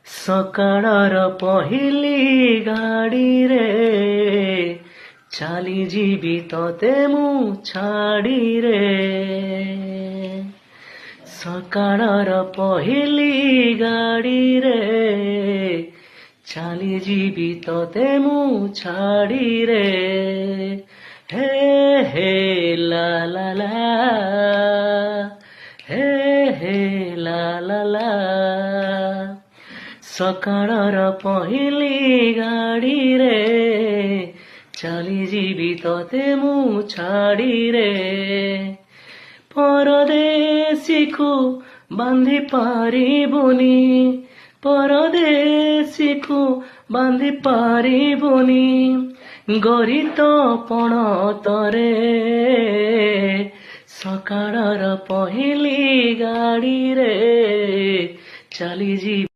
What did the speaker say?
ସକାଳର ପହିଲି ଗାଡ଼ିରେ ଚାଲିଯିବି ତତେ ମୁଁ ଛାଡ଼ିରେ। ସକାଳର ପହିଲି ଗାଡ଼ିରେ ଚାଲିଯିବି ତତେ ମୁଁ ଛାଡ଼ିରେ। ହେ ହେ ଲା ଲା ଲା, ହେ ହେ ଲା ଲା ଲା। ସକାଳର ପହିଲି ଗାଡ଼ିରେ ଚାଲିଯିବି ତତେ ମୁଁ ଛାଡ଼ିରେ। ପରଦେଶୀକୁ ବାନ୍ଧି ପାରିବୁନି, ପରଦେଶୀକୁ ବାନ୍ଧି ପାରିବୁନି, ଗରିତ ପଣତରେ। ସକାଳର ପହିଲି ଗାଡ଼ିରେ ଚାଲିଯିବି